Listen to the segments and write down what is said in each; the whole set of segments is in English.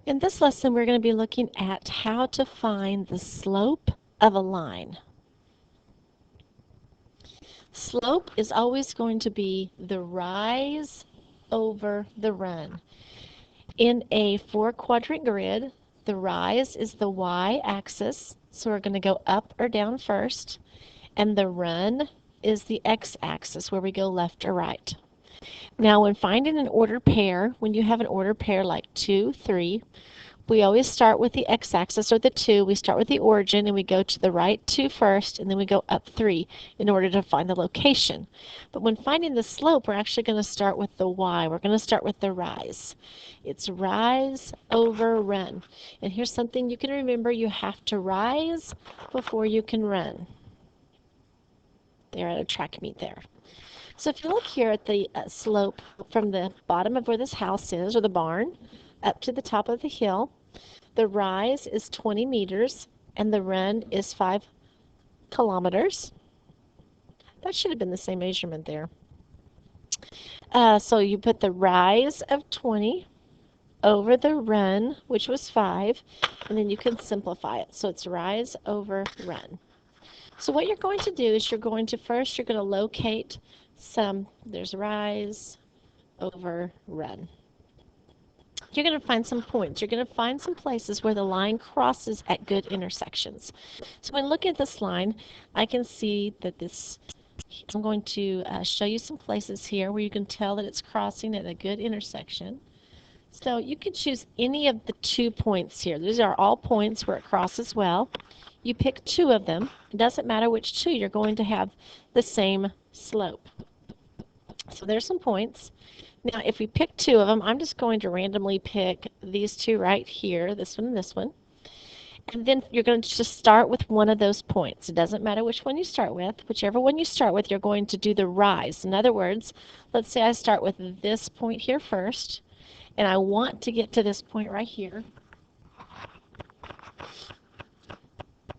In this lesson, we're going to be looking at how to find the slope of a line. Slope is always going to be the rise over the run. In a four-quadrant grid, the rise is the y-axis, so we're going to go up or down first, and the run is the x-axis, where we go left or right. Now, when finding an ordered pair, when you have an ordered pair like 2, 3, we always start with the x-axis, or the 2. We start with the origin, and we go to the right 2 first, and then we go up 3 in order to find the location. But when finding the slope, we're actually going to start with the y. We're going to start with the rise. It's rise over run. And here's something you can remember. You have to rise before you can run. They're at a track meet there. So if you look here at the slope from the bottom of where this house is, or the barn, up to the top of the hill, the rise is 20 meters and the run is 5 kilometers. That should have been the same measurement there. So you put the rise of 20 over the run, which was 5, and then you can simplify it. So it's rise over run. So what you're going to do is you're going to locate there's rise over run. You're going to find some points. You're going to find some places where the line crosses at good intersections. So when looking at this line, I can see that I'm going to show you some places here where you can tell that it's crossing at a good intersection. So you can choose any of the 2 points here. These are all points where it crosses well. You pick 2 of them. It doesn't matter which 2, you're going to have the same slope. So there's some points. Now, if we pick 2 of them, I'm just going to randomly pick these 2 right here, this one and this one. And then you're going to just start with one of those points. It doesn't matter which one you start with. Whichever one you start with, you're going to do the rise. In other words, let's say I start with this point here first, and I want to get to this point right here.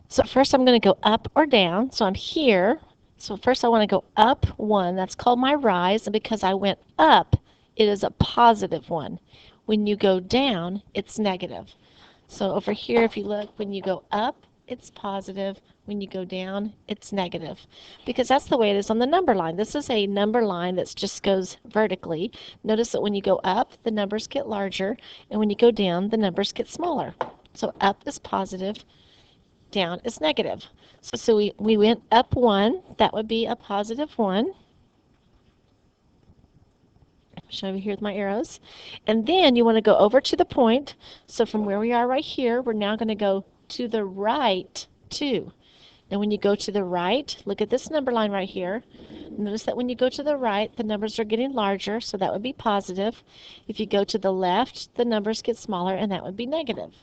So first I'm going to go up or down. So I'm here. So first I want to go up 1. That's called my rise. And because I went up, it is a positive 1. When you go down, it's negative. So over here, if you look, when you go up, it's positive. When you go down, it's negative. Because that's the way it is on the number line. This is a number line that just goes vertically. Notice that when you go up, the numbers get larger. And when you go down, the numbers get smaller. So up is positive. Down is negative. So we went up 1. That would be a positive 1. Show you here with my arrows. And then you want to go over to the point. So from where we are right here, we're now going to go to the right 2. Now when you go to the right, look at this number line right here. Notice that when you go to the right, the numbers are getting larger, so that would be positive. If you go to the left, the numbers get smaller, and that would be negative.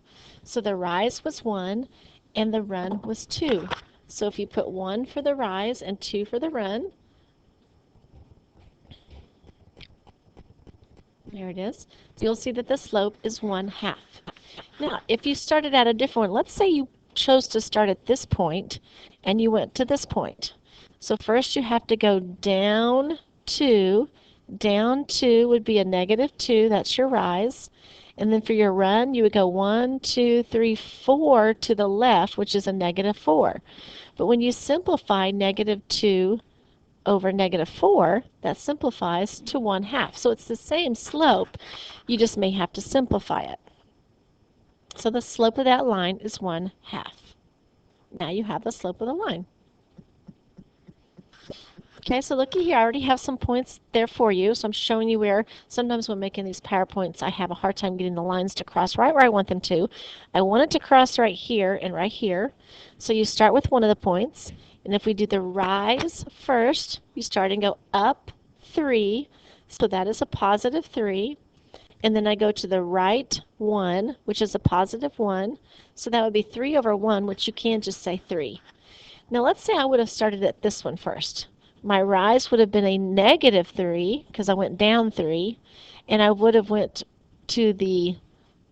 So the rise was 1, and the run was 2. So if you put 1 for the rise and 2 for the run, there it is. So you'll see that the slope is 1/2. Now, if you started at a different one, let's say you chose to start at this point and you went to this point. So first you have to go down 2. Down 2 would be a negative 2. That's your rise. And then for your run, you would go 1, 2, 3, 4 to the left, which is a negative 4. But when you simplify negative 2 over negative 4, that simplifies to 1/2. So it's the same slope, you just may have to simplify it. So the slope of that line is 1/2. Now you have the slope of the line. Okay, so looky here, I already have some points there for you. So I'm showing you where sometimes when making these PowerPoints, I have a hard time getting the lines to cross right where I want them to. I want it to cross right here and right here. So you start with one of the points. And if we do the rise first, you start and go up 3. So that is a positive 3. And then I go to the right 1, which is a positive 1. So that would be 3 over 1, which you can just say 3. Now let's say I would have started at this one first. My rise would have been a negative 3 because I went down 3, and I would have went to the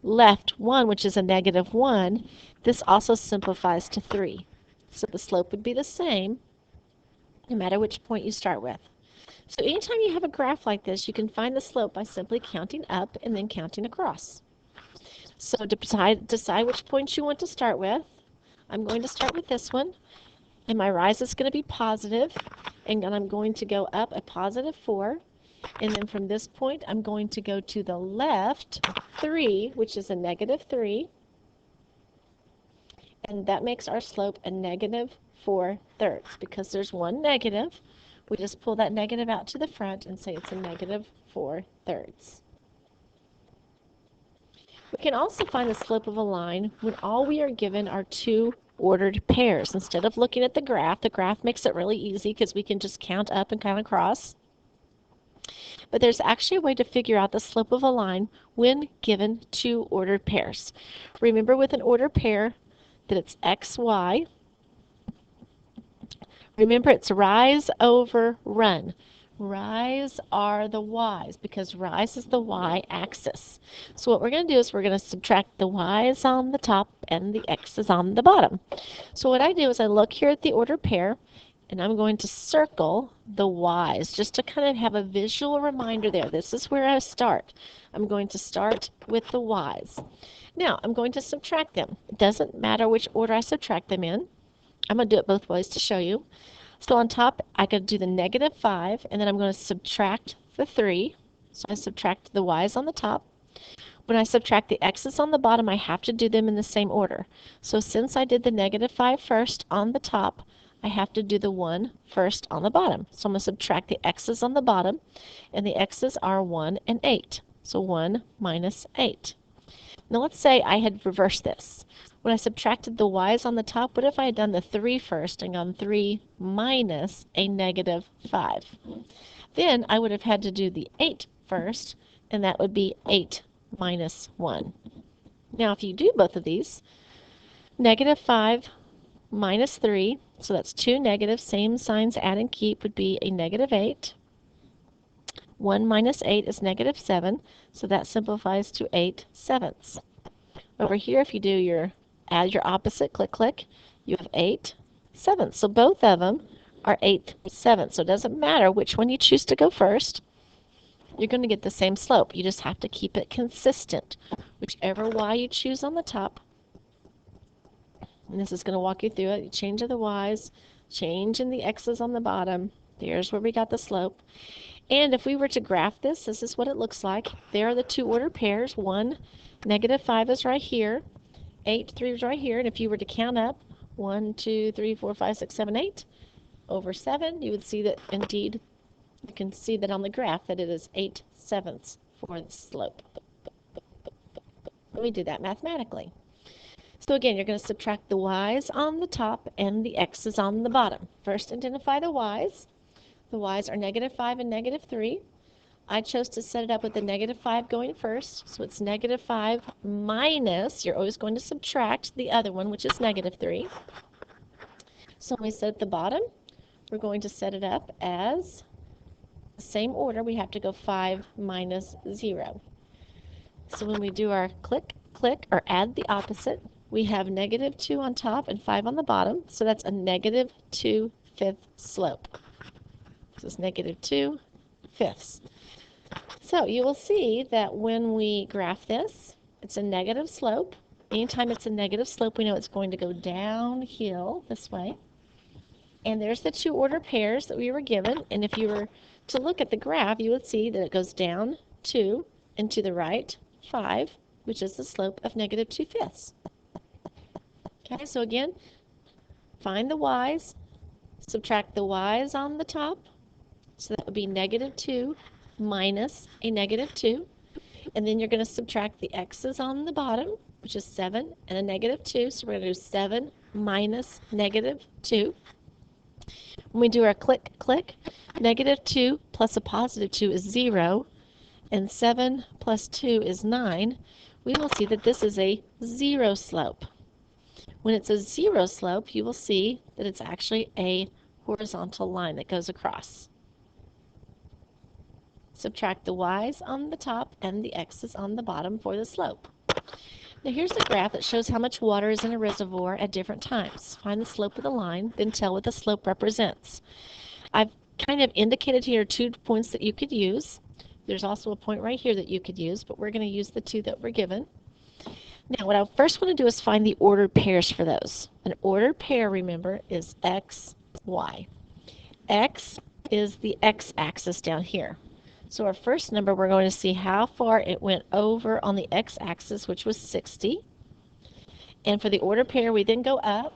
left 1, which is a negative 1. This also simplifies to 3. So the slope would be the same no matter which point you start with. So anytime you have a graph like this, you can find the slope by simply counting up and then counting across. So decide which point you want to start with. I'm going to start with this one, and my rise is going to be positive, and then I'm going to go up a positive 4, and then from this point I'm going to go to the left 3, which is a negative 3, and that makes our slope a negative 4/3 because there's one negative. We just pull that negative out to the front and say it's a negative 4/3. We can also find the slope of a line when all we are given are two ordered pairs. Instead of looking at the graph makes it really easy because we can just count up and count across. But there's actually a way to figure out the slope of a line when given two ordered pairs. Remember with an ordered pair that it's x, y. Remember it's rise over run. Rise are the y's because rise is the y-axis. So what we're going to do is we're going to subtract the y's on the top and the x's on the bottom. So what I do is I look here at the ordered pair and I'm going to circle the y's just to kind of have a visual reminder there. This is where I start. I'm going to start with the y's. Now I'm going to subtract them. It doesn't matter which order I subtract them in. I'm going to do it both ways to show you. So on top, I could do the negative 5, and then I'm going to subtract the 3. So I subtract the y's on the top. When I subtract the x's on the bottom, I have to do them in the same order. So since I did the negative 5 first on the top, I have to do the 1 first on the bottom. So I'm going to subtract the x's on the bottom, and the x's are 1 and 8. So 1 minus 8. Now let's say I had reversed this. When I subtracted the y's on the top, what if I had done the 3 first and gone 3 minus a negative 5? Then I would have had to do the 8 first, and that would be 8 minus 1. Now if you do both of these, negative 5 minus 3, so that's two negatives, same signs, add and keep, would be a negative 8. 1 minus 8 is negative 7, so that simplifies to 8/7. Over here, if you add your opposite, click, click, you have 8/7. So both of them are 8/7. So it doesn't matter which one you choose to go first. You're going to get the same slope. You just have to keep it consistent. Whichever y you choose on the top, and this is going to walk you through it. You change the y's, change in the x's on the bottom. There's where we got the slope. And if we were to graph this, this is what it looks like. There are the two ordered pairs. negative 5 is right here. 8, 3 is right here. And if you were to count up 1, 2, 3, 4, 5, 6, 7, 8 over 7, you would see that indeed, you can see that on the graph that it is 8/7 for the slope. Let me do that mathematically. So again, you're going to subtract the y's on the top and the x's on the bottom. First, identify the y's. The y's are negative 5 and negative 3. I chose to set it up with the negative 5 going first, so it's negative 5 minus, you're always going to subtract the other one, which is negative 3. So when we set at the bottom, we're going to set it up as the same order. We have to go 5 minus 0. So when we do our click, click, or add the opposite, we have negative 2 on top and 5 on the bottom, so that's a negative 2/5 slope. This is negative 2/5. So you will see that when we graph this, it's a negative slope. Anytime it's a negative slope, we know it's going to go downhill this way. And there's the two order pairs that we were given. And if you were to look at the graph, you would see that it goes down 2 and to the right 5, which is the slope of negative 2/5. Okay, so again, find the y's, subtract the y's on the top. So that would be negative 2 minus a negative 2. And then you're going to subtract the x's on the bottom, which is 7 and a negative 2. So we're going to do 7 minus negative 2. When we do our click, click, negative 2 plus a positive 2 is 0, and 7 plus 2 is 9. We will see that this is a 0 slope. When it's a 0 slope, you will see that it's actually a horizontal line that goes across. Subtract the y's on the top and the x's on the bottom for the slope. Now here's a graph that shows how much water is in a reservoir at different times. Find the slope of the line, then tell what the slope represents. I've kind of indicated here 2 points that you could use. There's also a point right here that you could use, but we're going to use the 2 that we're given. Now, what I first want to do is find the ordered pairs for those. An ordered pair, remember, is x, y. X is the x-axis down here. So our first number, we're going to see how far it went over on the x-axis, which was 60. And for the ordered pair, we then go up.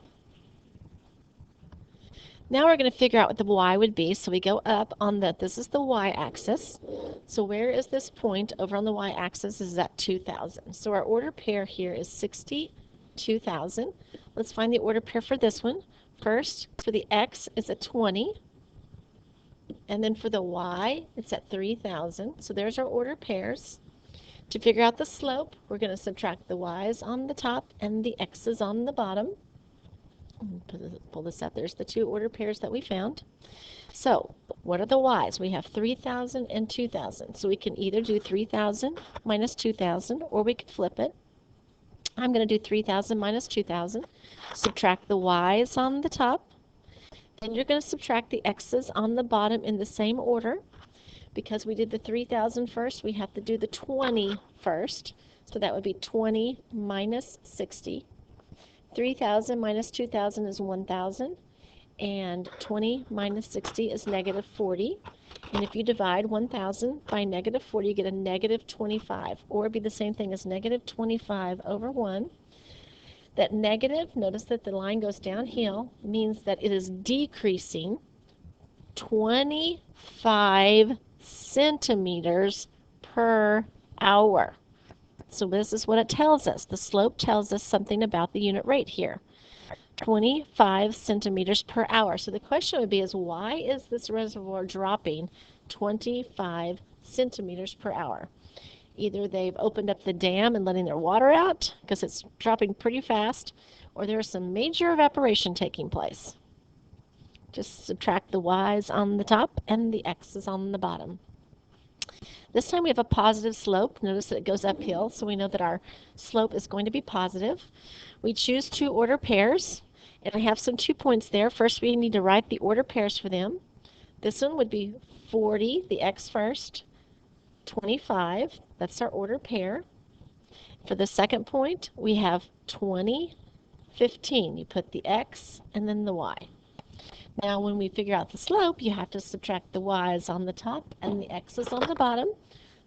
Now we're going to figure out what the y would be. So we go up on this is the y-axis. So where is this point over on the y-axis? Is at 2,000. So our ordered pair here is 60, 2,000. Let's find the ordered pair for this one. First, for the x, it's at 20. And then for the y, it's at 3,000. So there's our ordered pairs. To figure out the slope, we're going to subtract the y's on the top and the x's on the bottom. Pull this out. There's the two ordered pairs that we found. So what are the y's? We have 3,000 and 2,000. So we can either do 3,000 minus 2,000, or we could flip it. I'm going to do 3,000 minus 2,000. Subtract the y's on the top. Then you're going to subtract the x's on the bottom in the same order. Because we did the 3,000 first, we have to do the 20 first. So that would be 20 minus 60. 3,000 minus 2,000 is 1,000. And 20 minus 60 is negative 40. And if you divide 1,000 by negative 40, you get a negative 25. Or it'd be the same thing as negative 25 over 1. That negative, notice that the line goes downhill, means that it is decreasing 25 centimeters per hour. So this is what it tells us. The slope tells us something about the unit rate here. 25 centimeters per hour. So the question would be is why is this reservoir dropping 25 centimeters per hour? Either they've opened up the dam and letting their water out because it's dropping pretty fast, or there's some major evaporation taking place. Just subtract the y's on the top and the x's on the bottom. This time we have a positive slope. Notice that it goes uphill, so we know that our slope is going to be positive. We choose two order pairs, and I have some 2 points there. First, we need to write the order pairs for them. This one would be 40, the x first, 25, that's our order pair. For the second point, we have 20, 15. You put the x and then the y. Now when we figure out the slope, you have to subtract the y's on the top and the x's on the bottom.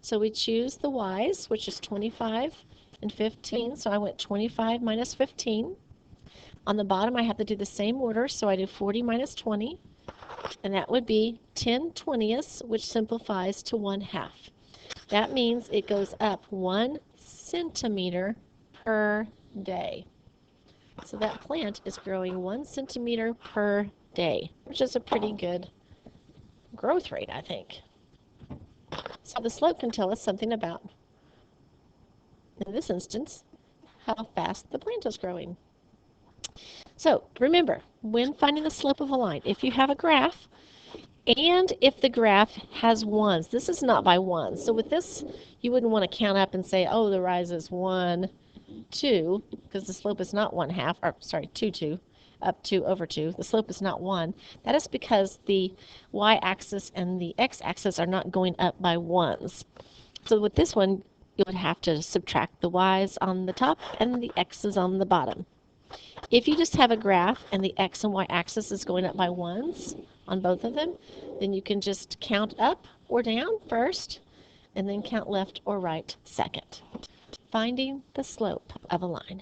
So we choose the y's, which is 25 and 15. So I went 25 minus 15. On the bottom, I have to do the same order, so I do 40 minus 20. And that would be 10 20ths, which simplifies to 1/2. That means it goes up 1 centimeter per day. So that plant is growing 1 centimeter per day, which is a pretty good growth rate, I think. So the slope can tell us something about, in this instance, how fast the plant is growing. So remember, when finding the slope of a line, if you have a graph, and if the graph has ones, this is not by ones. So with this, you wouldn't want to count up and say, oh, the rise is 1, 2, because the slope is not 1/2, or sorry, 2, 2, up 2 over 2. The slope is not 1. That is because the y-axis and the x-axis are not going up by ones. So with this one, you would have to subtract the y's on the top and the x's on the bottom. If you just have a graph and the x and y axis is going up by ones on both of them, then you can just count up or down first and then count left or right second. Finding the slope of a line.